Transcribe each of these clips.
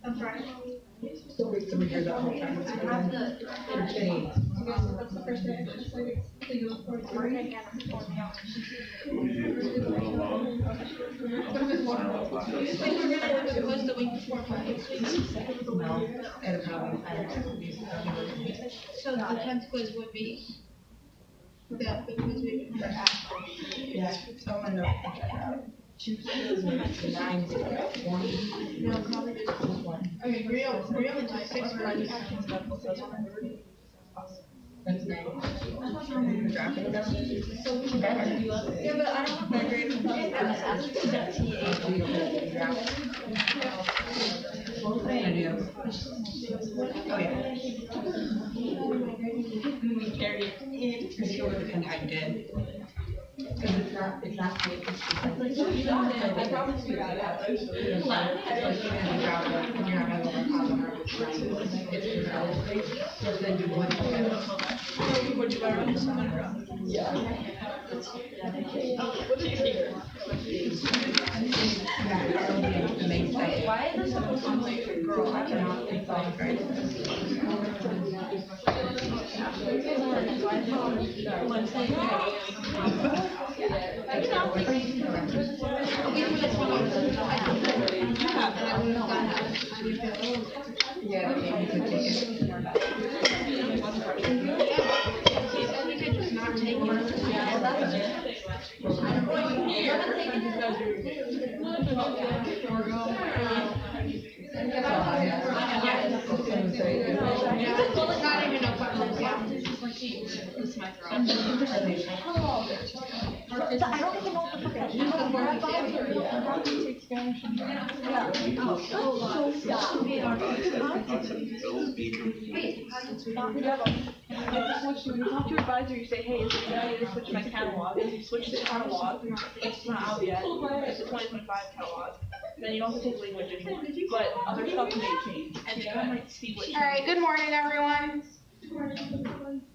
That's right. Still makes them hear that whole time. It's entertaining. That's the first day I actually so you look forward to it. It was the week before. No, and probably. So the 10th quiz would be that the quiz would be after. Yeah, someone knows. 2, 9, 0, 1. No, probably just one. Okay, real and my 6 for action stuff. That's nice. You're drafting them? Yeah, but I don't have that grade. I do. Oh, yeah. We carry it in. And I did. Because it's not quick, it's just like. I probably figured out that. It's like you're not having a problem or it's relatively, just then do one. Would you learn someone from? Yeah. Why is this supposed to be like a girl? I cannot think of it. I don't even know what the fuck that When you talk to your advisor, you say, hey, is it a good idea to switch my catalog? If you switch the catalog, it's not out yet, it's the 2025 catalog. Then you don't have to take language anymore, but other stuff may change, and then I might see what changes. All right, good morning, everyone.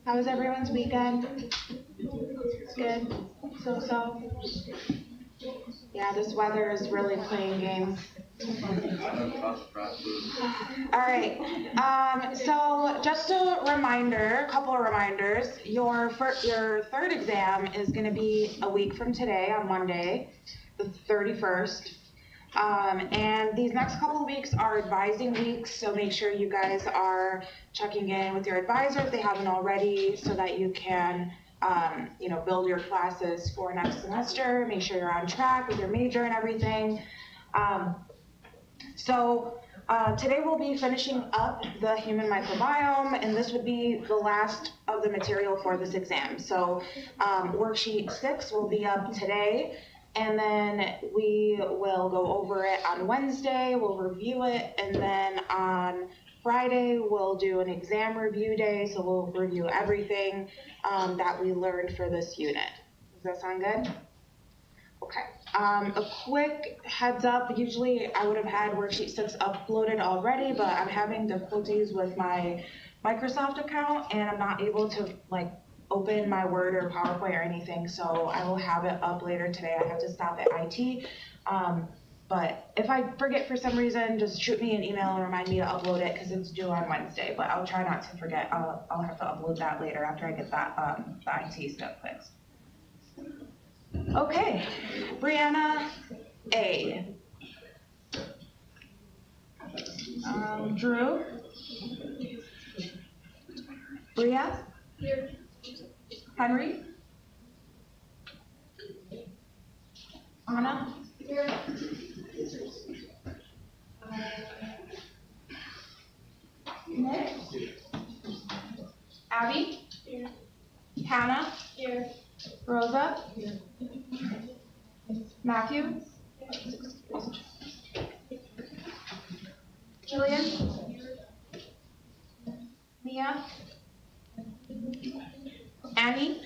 How was everyone's weekend? Good. So. Yeah, this weather is really playing games. All right. So just a couple of reminders. Your third exam is going to be a week from today on Monday, the 31st. And these next couple of weeks are advising weeks, so make sure you guys are checking in with your advisor if they haven't already, so that you can build your classes for next semester. Make sure you're on track with your major and everything. Today we'll be finishing up the human microbiome, and this would be the last of the material for this exam. So worksheet 6 will be up today, and then we will go over it on Wednesday, we'll review it, and then on Friday we'll do an exam review day, so we'll review everything that we learned for this unit. Does that sound good? Okay. A quick heads up, usually I would have had worksheet 6 uploaded already, but I'm having difficulties with my Microsoft account, and I'm not able to open my Word or PowerPoint or anything, so I will have it up later today. I have to stop at IT. But if I forget for some reason, just shoot me an email and remind me to upload it because it's due on Wednesday, but I'll try not to forget. I'll have to upload that later after I get that the IT stuff fixed. Okay, Brianna A. Drew? Bria? Here. Henry? Anna? Here. Nick? Abby? Here. Hannah? Here. Rosa? Here. Matthew? Jillian? Mia? Annie?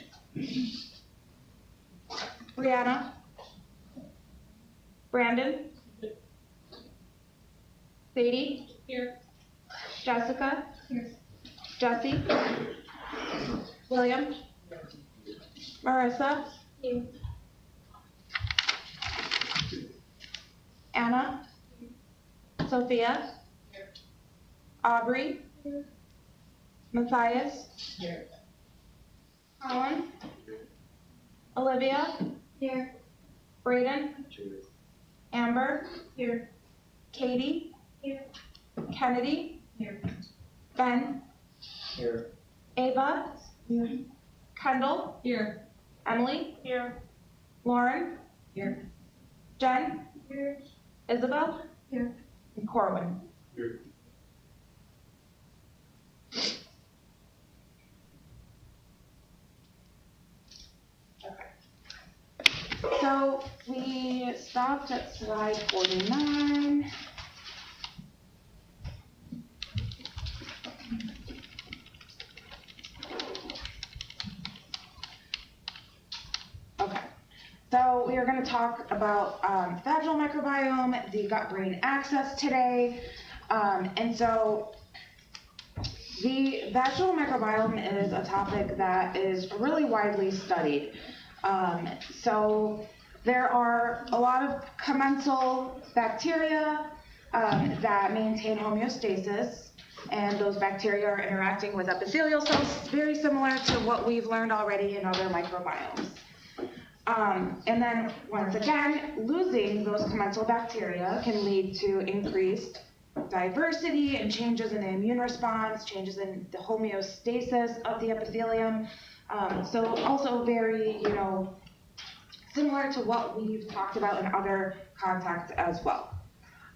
Brianna? Brandon? Sadie? Here. Jessica? Here. Jesse? William? Marissa? Here. Anna? Sophia? Aubrey? Matthias? Here. Colin? Olivia? Here. Braden? Amber? Here. Katie? Here. Kennedy? Here. Ben? Here. Ava? Here. Kendall? Here. Emily? Here. Lauren? Here. Jen? Here. Isabel? Here. And Corwin. Here. So we stopped at slide 49. Okay, so we are going to talk about vaginal microbiome, the gut-brain axis today. And so the vaginal microbiome is a topic that is really widely studied. So there are a lot of commensal bacteria that maintain homeostasis, and those bacteria are interacting with epithelial cells, very similar to what we've learned already in other microbiomes. And then, once again, losing those commensal bacteria can lead to increased diversity and changes in the immune response, changes in the homeostasis of the epithelium. So also very, similar to what we've talked about in other contexts as well.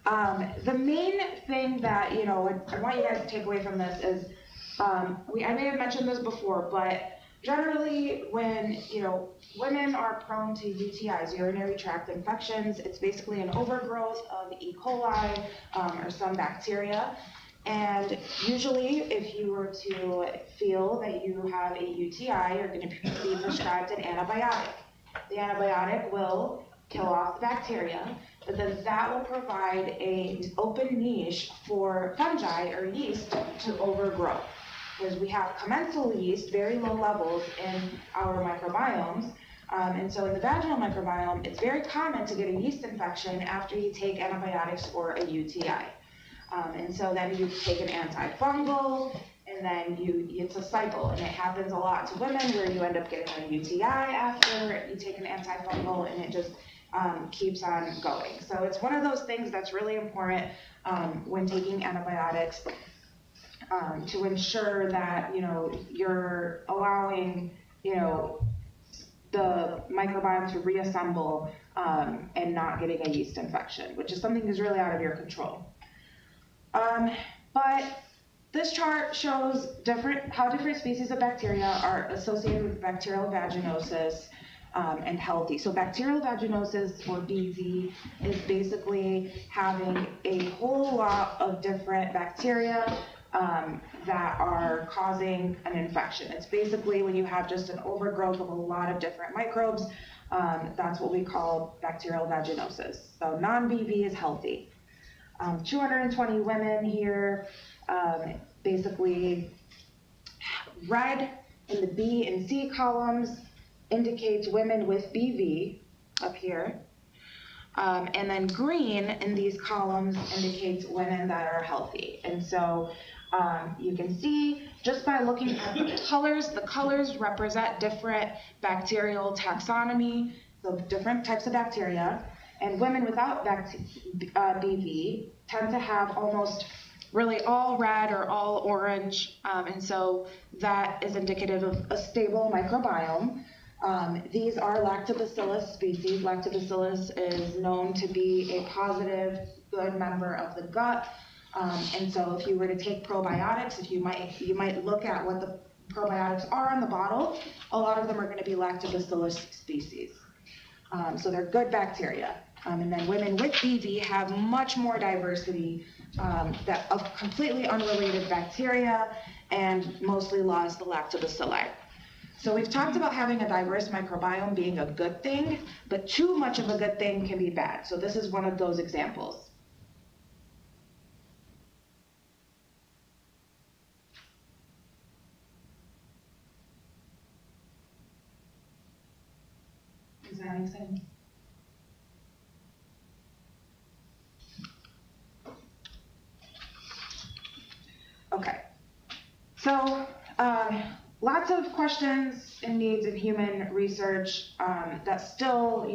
The main thing that, I want you guys to take away from this is, I may have mentioned this before, but generally when, women are prone to UTIs, urinary tract infections, it's basically an overgrowth of E. coli or some bacteria. And usually, if you were to feel that you have a UTI, you're going to be prescribed an antibiotic. The antibiotic will kill off the bacteria, but then that will provide an open niche for fungi or yeast to overgrow. Because we have commensal yeast, very low levels in our microbiomes, and so in the vaginal microbiome, it's very common to get a yeast infection after you take antibiotics for a UTI. And so then you take an antifungal, and then it's a cycle, and it happens a lot to women where you end up getting a UTI after you take an antifungal, and it just keeps on going. So it's one of those things that's really important when taking antibiotics to ensure that, you're allowing, the microbiome to reassemble and not getting a yeast infection, which is something that's really out of your control. But this chart shows how different species of bacteria are associated with bacterial vaginosis and healthy. So bacterial vaginosis, or BV, is basically having a whole lot of different bacteria that are causing an infection. It's basically when you have just an overgrowth of a lot of different microbes. That's what we call bacterial vaginosis. So non-BV is healthy. 220 women here, basically red in the B and C columns indicates women with BV up here. And then green in these columns indicates women that are healthy. And so you can see just by looking at the colors represent different bacterial taxonomy, so different types of bacteria. And women without BV tend to have almost really all red or all orange, and so that is indicative of a stable microbiome. These are Lactobacillus species. Lactobacillus is known to be a positive, good member of the gut. And so if you were to take probiotics, you might look at what the probiotics are on the bottle. A lot of them are going to be Lactobacillus species. So they're good bacteria. And then women with BV have much more diversity of completely unrelated bacteria, and mostly lost the lactobacilli. So we've talked about having a diverse microbiome being a good thing, but too much of a good thing can be bad. So this is one of those examples. that make sense? Okay. So, lots of questions and needs in human research that still,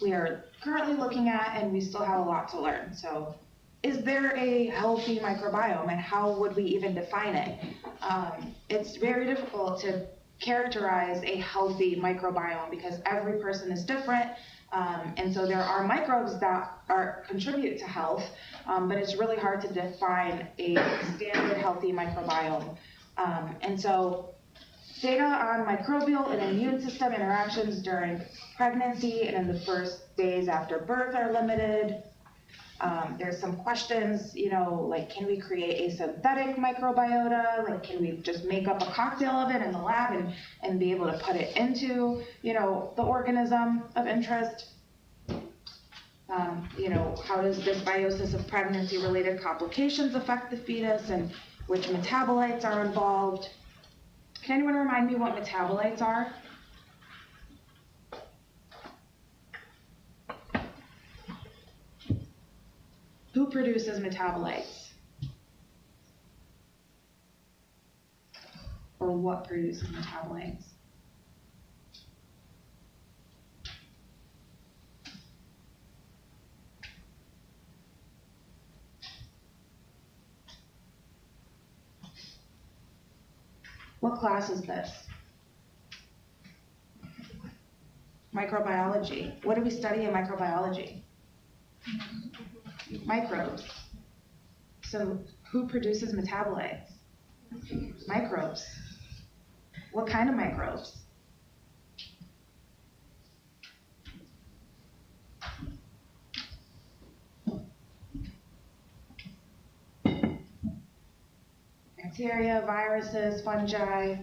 we are currently looking at, and we still have a lot to learn. So, is there a healthy microbiome, and how would we even define it? It's very difficult to characterize a healthy microbiome because every person is different, and so there are microbes that contribute to health, but it's really hard to define a standard healthy microbiome. And so data on microbial and immune system interactions during pregnancy and in the first days after birth are limited. There's some questions, like, can we create a synthetic microbiota? Like, can we just make up a cocktail of it in the lab and be able to put it into, the organism of interest? How does dysbiosis of pregnancy-related complications affect the fetus, and which metabolites are involved? Can anyone remind me what metabolites are? Who produces metabolites? Or what produces metabolites? What class is this? Microbiology. What do we study in microbiology? Microbes. So who produces metabolites? Microbes. What kind of microbes? Bacteria, viruses, fungi.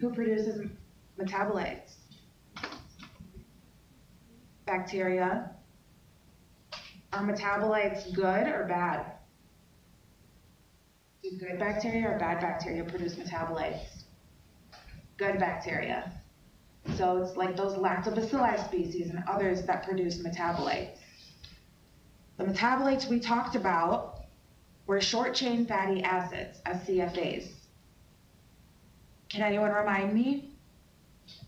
Who produces metabolites? Bacteria. Are metabolites good or bad? Do good bacteria or bad bacteria produce metabolites? Good bacteria. So it's like those lactobacilli species and others that produce metabolites. The metabolites we talked about were short-chain fatty acids, SCFAs. Can anyone remind me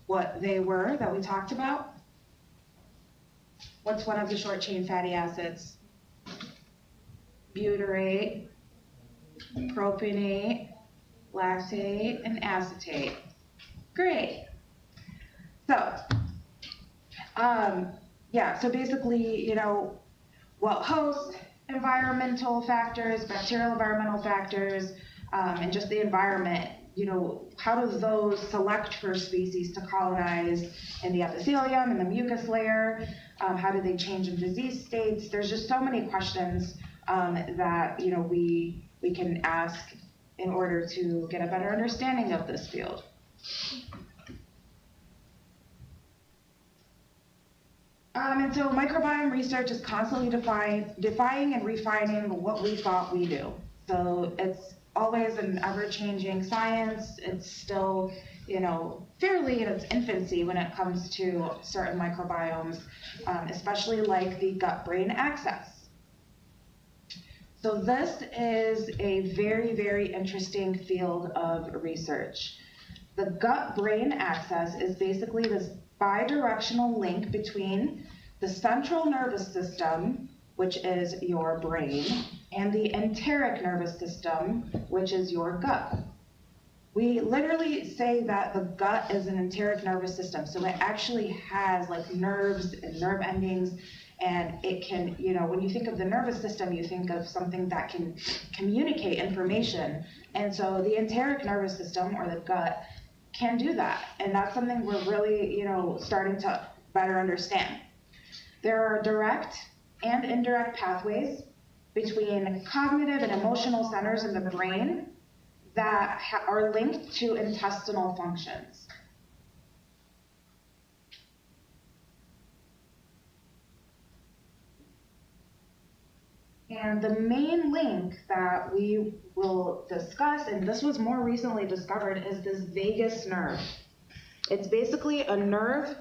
what they were that we talked about? What's one of the short-chain fatty acids? Butyrate, propionate, lactate, and acetate. Great. So, so basically, what host, environmental factors, bacterial environmental factors, and just the environment, how do those select for species to colonize in the epithelium and the mucus layer? How do they change in disease states? There's just so many questions that we can ask in order to get a better understanding of this field. And so microbiome research is constantly defining and refining what we thought we do. So it's always an ever-changing science. It's still, fairly in its infancy when it comes to certain microbiomes, especially like the gut-brain axis. So this is a very, very interesting field of research. The gut-brain axis is basically this bidirectional link between the central nervous system, which is your brain, and the enteric nervous system, which is your gut. We literally say that the gut is an enteric nervous system, so it actually has like nerves and nerve endings, and it can, when you think of the nervous system, you think of something that can communicate information, and so the enteric nervous system, or the gut, can do that, and that's something we're really, starting to better understand. There are direct and indirect pathways between cognitive and emotional centers in the brain that are linked to intestinal functions. And the main link that we will discuss, and this was more recently discovered, is this vagus nerve. It's basically a nerve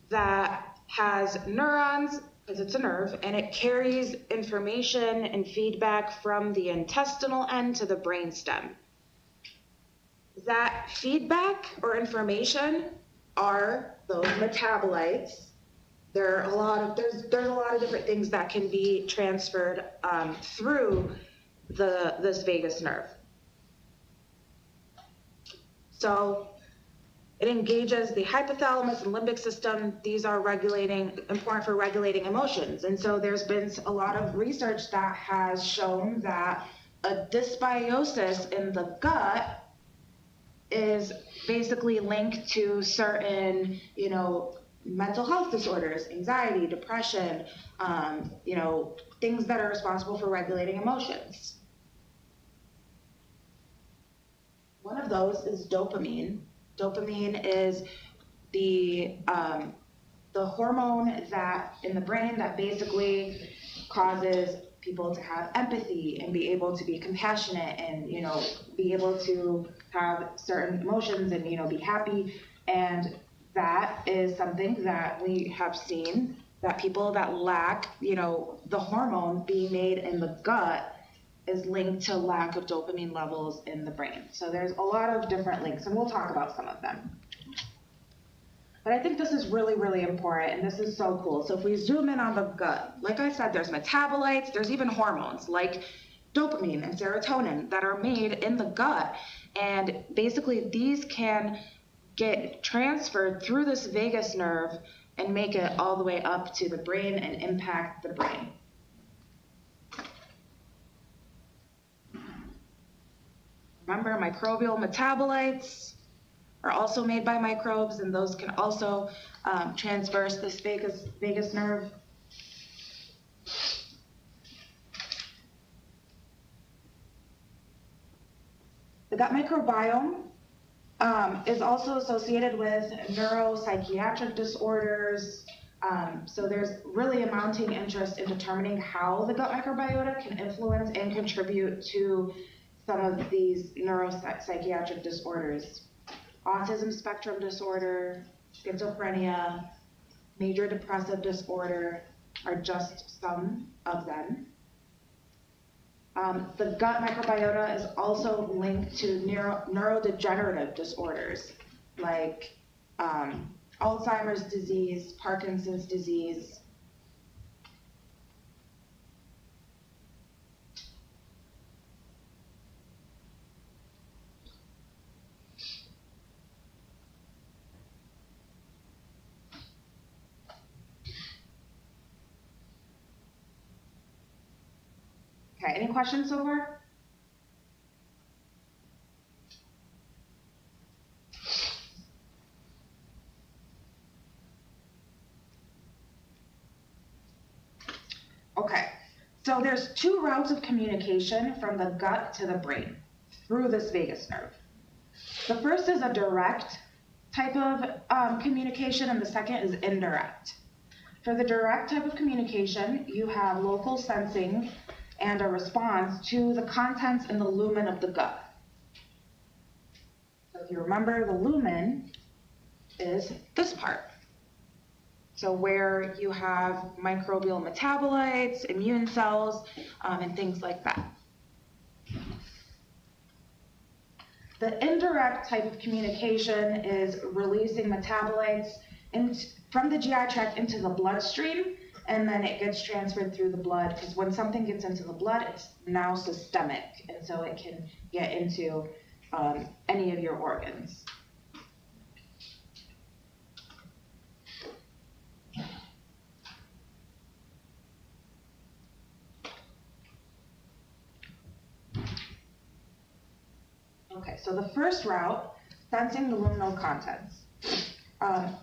that has neurons, because it's a nerve, and it carries information and feedback from the intestinal end to the brainstem. That feedback or information are those metabolites. There's a lot of different things that can be transferred through this vagus nerve. So it engages the hypothalamus and limbic system. These are important for regulating emotions. And so there's been a lot of research that has shown that a dysbiosis in the gut is basically linked to certain, mental health disorders, anxiety, depression, things that are responsible for regulating emotions. One of those is dopamine. Dopamine is the hormone that in the brain that basically causes people to have empathy and be able to be compassionate and be able to have certain emotions and be happy. And that is something that we have seen that people that lack the hormone being made in the gut is linked to lack of dopamine levels in the brain. So there's a lot of different links, and we'll talk about some of them. But I think this is really, really important, and this is so cool. So if we zoom in on the gut, like I said, there's metabolites, there's even hormones like dopamine and serotonin that are made in the gut. And basically these can get transferred through this vagus nerve and make it all the way up to the brain and impact the brain. Remember, microbial metabolites are also made by microbes, and those can also transverse this vagus nerve. The gut microbiome is also associated with neuropsychiatric disorders. So there's really a mounting interest in determining how the gut microbiota can influence and contribute to some of these neuropsychiatric disorders. Autism spectrum disorder, schizophrenia, major depressive disorder are just some of them. The gut microbiota is also linked to neurodegenerative disorders like Alzheimer's disease, Parkinson's disease. Okay, any questions so far? Okay, so there's two routes of communication from the gut to the brain through this vagus nerve. The first is a direct type of communication, and the second is indirect. For the direct type of communication, you have local sensing and a response to the contents in the lumen of the gut. So if you remember, the lumen is this part. So where you have microbial metabolites, immune cells, and things like that. The indirect type of communication is releasing metabolites from the GI tract into the bloodstream, and then it gets transferred through the blood, because when something gets into the blood, it's now systemic, and so it can get into any of your organs. Okay, so the first route, sensing the luminal contents.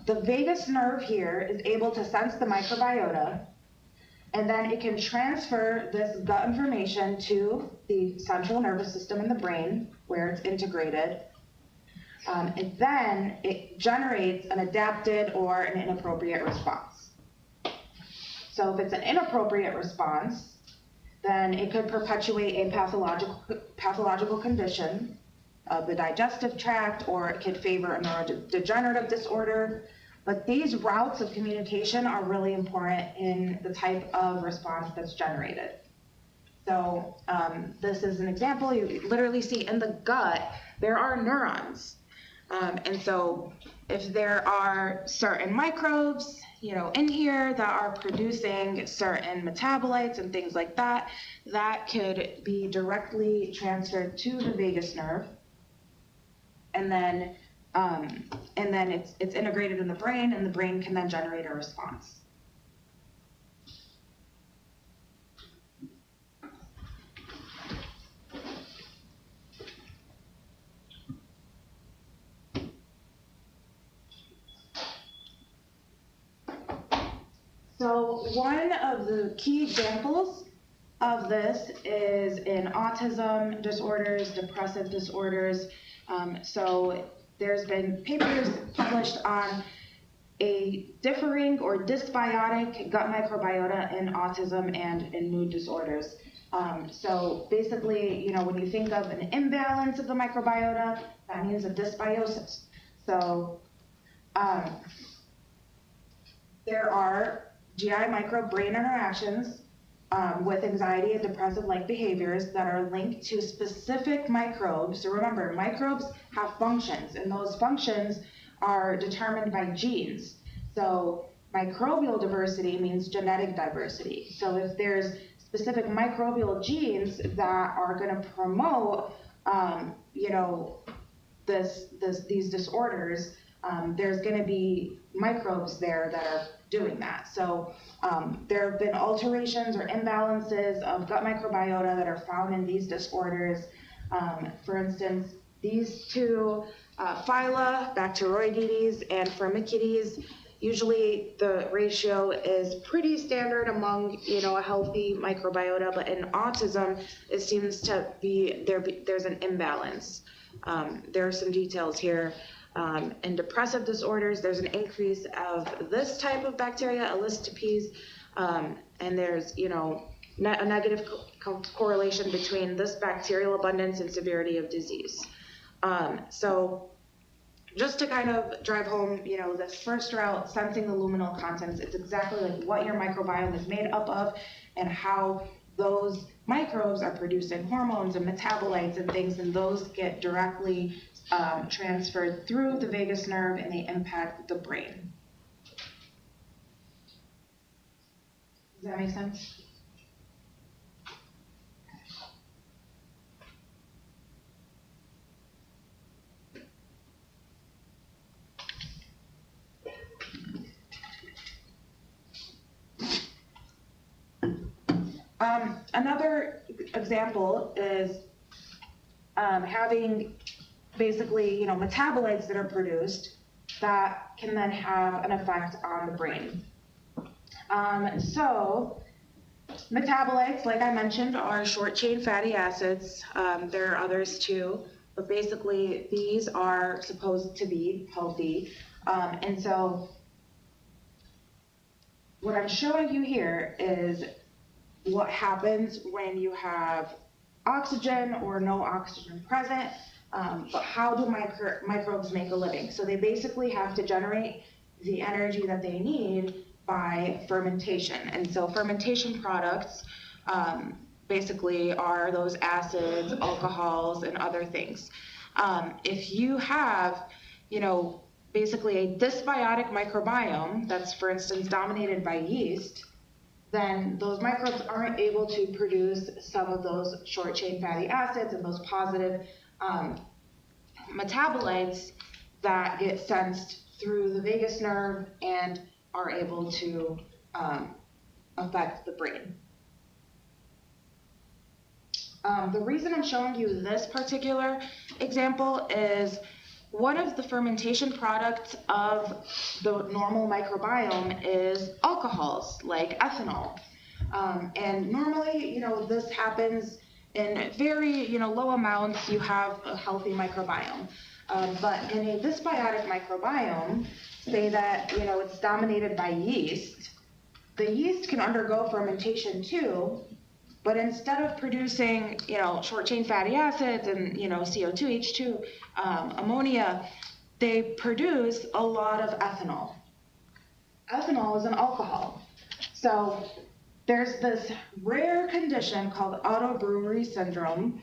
The vagus nerve here is able to sense the microbiota, and then it can transfer this gut information to the central nervous system in the brain, where it's integrated. And then it generates an adapted or an inappropriate response. So if it's an inappropriate response, then it could perpetuate a pathological condition. the digestive tract, or it could favor a neurodegenerative disorder. But these routes of communication are really important in the type of response that's generated. So this is an example. You literally see in the gut, there are neurons. And so if there are certain microbes, in here that are producing certain metabolites and things like that, that could be directly transferred to the vagus nerve. And then it's integrated in the brain, and the brain can then generate a response. So one of the key examples of this is in autism disorders, depressive disorders. So there's been papers published on a differing or dysbiotic gut microbiota in autism and in mood disorders. So basically, when you think of an imbalance of the microbiota, that means a dysbiosis. So there are GI microbe-brain interactions with anxiety and depressive-like behaviors that are linked to specific microbes. So remember, microbes have functions, and those functions are determined by genes. So microbial diversity means genetic diversity. So if there's specific microbial genes that are going to promote, these disorders, there's going to be microbes there that are doing that. So there have been alterations or imbalances of gut microbiota that are found in these disorders. For instance, these two phyla, Bacteroidetes and Firmicutes, usually the ratio is pretty standard among a healthy microbiota, but in autism it seems to be there's an imbalance. There are some details here. In depressive disorders, there's an increase of this type of bacteria, Elistipes, and there's a negative correlation between this bacterial abundance and severity of disease. So just to kind of drive home, this first route, sensing the luminal contents, it's exactly like what your microbiome is made up of and how those microbes are producing hormones and metabolites and things, and those get directly transferred through the vagus nerve, and they impact the brain. Does that make sense? Another example is having basically, metabolites that are produced that can then have an effect on the brain. So metabolites, like I mentioned, are short-chain fatty acids. There are others too, but basically these are supposed to be healthy. And so what I'm showing you here is what happens when you have oxygen or no oxygen present. But how do microbes make a living? So they basically have to generate the energy that they need by fermentation. And so fermentation products basically are those acids, alcohols, and other things. If you have, basically a dysbiotic microbiome that's, for instance, dominated by yeast, then those microbes aren't able to produce some of those short-chain fatty acids and those positive metabolites that get sensed through the vagus nerve and are able to affect the brain. The reason I'm showing you this particular example is one of the fermentation products of the normal microbiome is alcohols, like ethanol. And normally, this happens in very, low amounts. You have a healthy microbiome. But in a dysbiotic microbiome, say that, it's dominated by yeast, the yeast can undergo fermentation too, But instead of producing, short chain fatty acids and, CO2, H2, ammonia, they produce a lot of ethanol. Ethanol is an alcohol. So there's this rare condition called autobrewery syndrome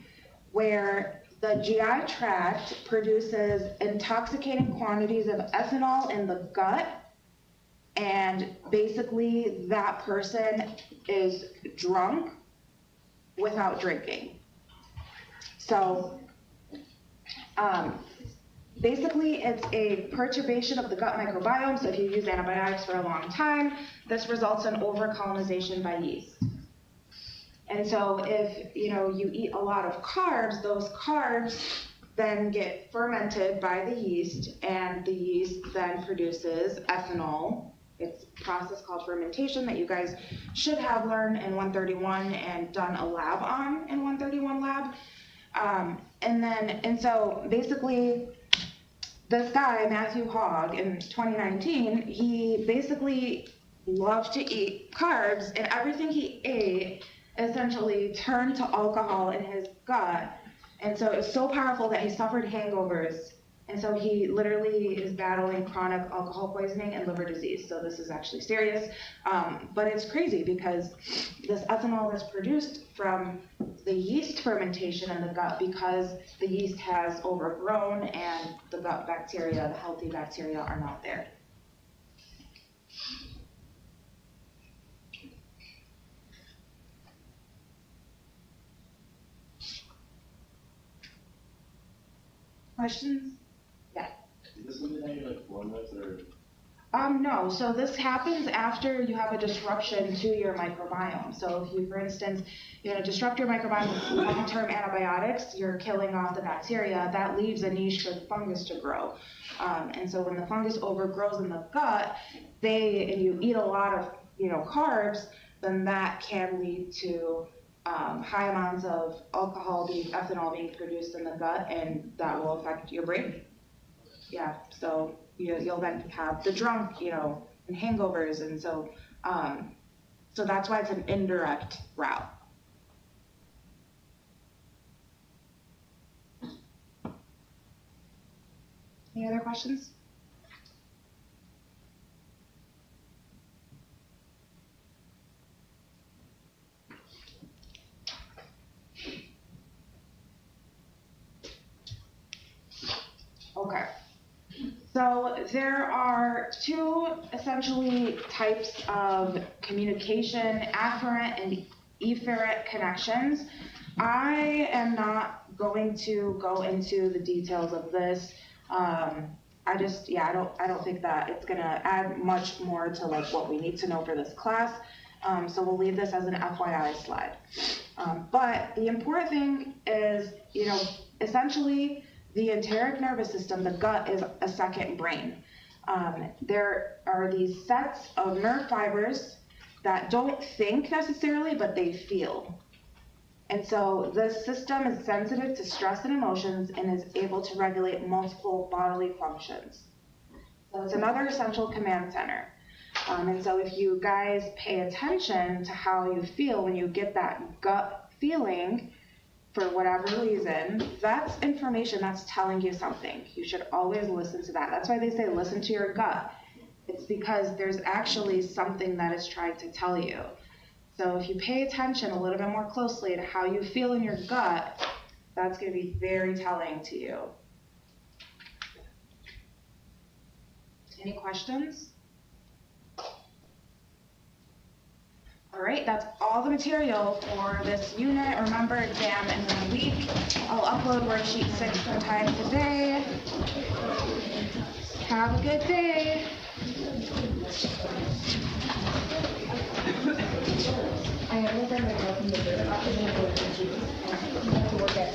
where the GI tract produces intoxicating quantities of ethanol in the gut, and basically that person is drunk without drinking. So basically it's a perturbation of the gut microbiome. So if you use antibiotics for a long time, this results in overcolonization by yeast. And so if you eat a lot of carbs, those carbs then get fermented by the yeast, and the yeast then produces ethanol. It's a process called fermentation that you guys should have learned in 131 and done a lab on in 131 lab. And so basically this guy, Matthew Hogg, in 2019, he basically loved to eat carbs, and everything he ate essentially turned to alcohol in his gut. And so it was so powerful that he suffered hangovers. And so he literally is battling chronic alcohol poisoning and liver disease. So this is actually serious. But it's crazy because this ethanol is produced from the yeast fermentation in the gut because the yeast has overgrown and the gut bacteria, the healthy bacteria, are not there. Questions? Yeah. Is this something that you're like born with, or? No. So this happens after you have a disruption to your microbiome. So if you, for instance, disrupt your microbiome with long-term antibiotics, you're killing off the bacteria. That leaves a niche for the fungus to grow. And so when the fungus overgrows in the gut, and you eat a lot of carbs, then that can lead to high amounts of ethanol being produced in the gut, and that will affect your brain. Yeah, so you'll then have the drunk, and hangovers, and so that's why it's an indirect route. Any other questions? Okay, so there are two essentially types of communication, afferent and efferent connections. I am not going to go into the details of this. I don't think that it's gonna add much more to like what we need to know for this class. So we'll leave this as an FYI slide. But the important thing is, essentially, the enteric nervous system, the gut, is a second brain. There are these sets of nerve fibers that don't think necessarily, but they feel. And so this system is sensitive to stress and emotions and is able to regulate multiple bodily functions. So it's another essential command center. And so if you guys pay attention to how you feel when you get that gut feeling, for whatever reason, that's information that's telling you something. You should always listen to that. That's why they say listen to your gut. It's because there's actually something that is trying to tell you. So if you pay attention a little bit more closely to how you feel in your gut, that's going to be very telling to you. Any questions? All right, that's all the material for this unit. Remember, exam in 1 week. I'll upload worksheet 6 sometime today. Have a good day. I have no friend that works in the third office and I work at